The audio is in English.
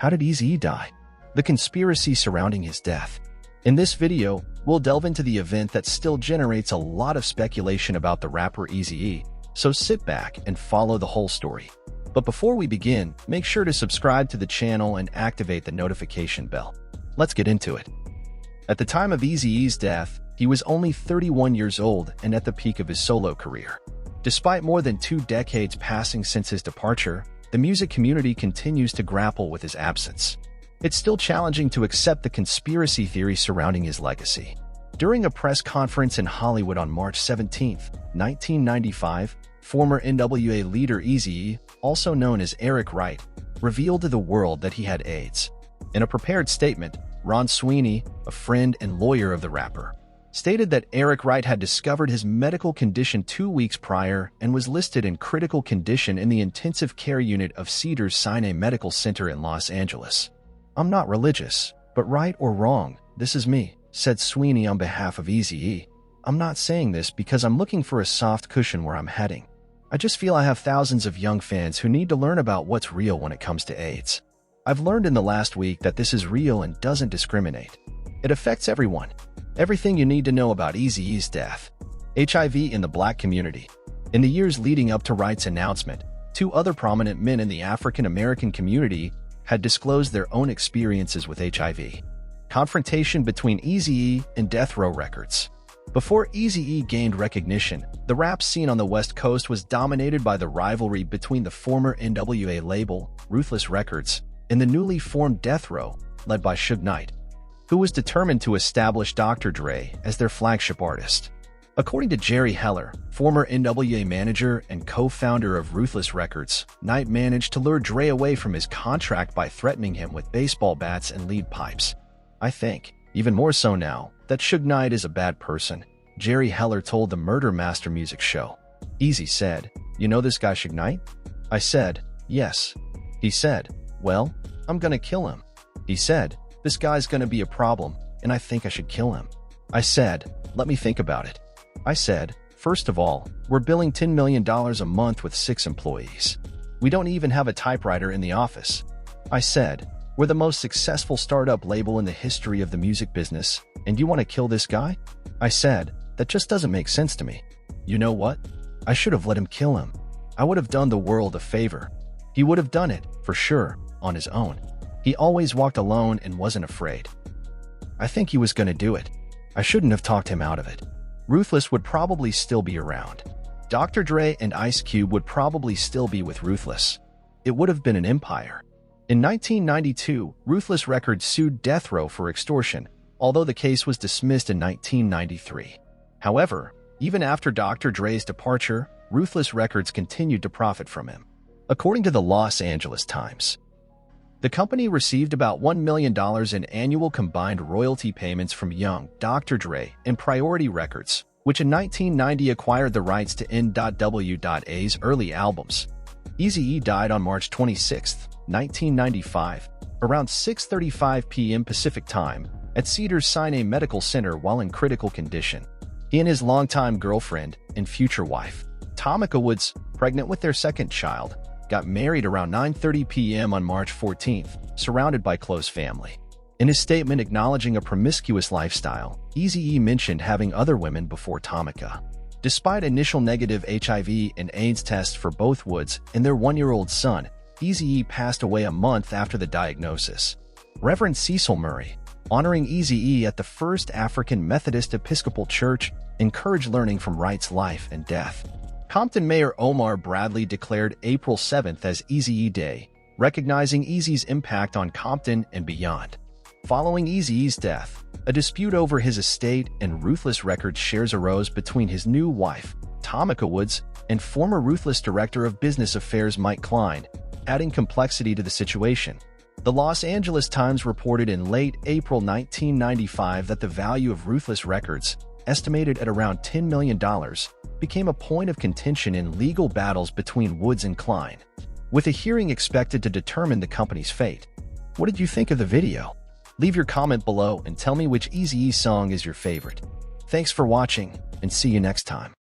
How did Eazy-E die? The conspiracy surrounding his death. In this video, we'll delve into the event that still generates a lot of speculation about the rapper Eazy-E, so sit back and follow the whole story. But before we begin, make sure to subscribe to the channel and activate the notification bell. Let's get into it. At the time of Eazy-E's death, he was only 31 years old and at the peak of his solo career. Despite more than 2 decades passing since his departure, the music community continues to grapple with his absence. It's still challenging to accept the conspiracy theory surrounding his legacy. During a press conference in Hollywood on March 17, 1995, former N.W.A. leader Eazy-E, also known as Eric Wright, revealed to the world that he had AIDS. In a prepared statement, Sweeney, a friend and lawyer of the rapper, stated that Eric Wright had discovered his medical condition 2 weeks prior and was listed in critical condition in the intensive care unit of Cedars-Sinai Medical Center in Los Angeles. "I'm not religious, but right or wrong, this is me," said Sweeney on behalf of Eazy-E. "I'm not saying this because I'm looking for a soft cushion where I'm heading. I just feel I have thousands of young fans who need to learn about what's real when it comes to AIDS. I've learned in the last week that this is real and doesn't discriminate. It affects everyone. Everything you need to know about Eazy-E's death." HIV in the Black community. In the years leading up to Wright's announcement, 2 other prominent men in the African American community had disclosed their own experiences with HIV. Confrontation between Eazy-E and Death Row Records. Before Eazy-E gained recognition, the rap scene on the West Coast was dominated by the rivalry between the former N.W.A. label, Ruthless Records, and the newly formed Death Row, led by Suge Knight, who was determined to establish Dr. Dre as their flagship artist. According to Jerry Heller, former N.W.A. manager and co-founder of Ruthless Records, Knight managed to lure Dre away from his contract by threatening him with baseball bats and lead pipes. "I think, even more so now, that Suge Knight is a bad person," Jerry Heller told the Murder Master Music Show. Eazy said, "You know this guy Suge Knight?" I said, "Yes." He said, "Well, I'm gonna kill him." He said, "This guy's gonna be a problem, and I think I should kill him." I said, "Let me think about it." I said, "First of all, we're billing $10 million a month with 6 employees. We don't even have a typewriter in the office." I said, "We're the most successful startup label in the history of the music business, and you want to kill this guy?" I said, "That just doesn't make sense to me." You know what? I should have let him kill him. I would have done the world a favor. He would have done it, for sure, on his own. He always walked alone and wasn't afraid. I think he was going to do it. I shouldn't have talked him out of it. Ruthless would probably still be around. Dr. Dre and Ice Cube would probably still be with Ruthless. It would have been an empire. In 1992, Ruthless Records sued Death Row for extortion, although the case was dismissed in 1993. However, even after Dr. Dre's departure, Ruthless Records continued to profit from him. According to the Los Angeles Times, the company received about $1 million in annual combined royalty payments from Young, Dr. Dre, and Priority Records, which in 1990 acquired the rights to N.W.A's early albums. Eazy-E died on March 26, 1995, around 6:35 p.m. Pacific Time, at Cedars-Sinai Medical Center while in critical condition. He and his longtime girlfriend and future wife, Tamika Woods, pregnant with their second child, got married around 9:30 p.m. on March 14, surrounded by close family. In his statement acknowledging a promiscuous lifestyle, Eazy-E mentioned having other women before Tamika. Despite initial negative HIV and AIDS tests for both Woods and their 1-year-old son, Eazy-E passed away a month after the diagnosis. Reverend Cecil Murray, honoring Eazy-E at the First African Methodist Episcopal Church, encouraged learning from Wright's life and death. Compton Mayor Omar Bradley declared April 7th as Eazy-E Day, recognizing Eazy's impact on Compton and beyond. Following Eazy-E's death, a dispute over his estate and Ruthless Records shares arose between his new wife, Tamika Woods, and former Ruthless Director of Business Affairs Mike Klein, adding complexity to the situation. The Los Angeles Times reported in late April 1995 that the value of Ruthless Records, estimated at around $10 million, became a point of contention in legal battles between Woods and Klein, with a hearing expected to determine the company's fate. What did you think of the video? Leave your comment below and tell me which Eazy-E song is your favorite. Thanks for watching, and see you next time.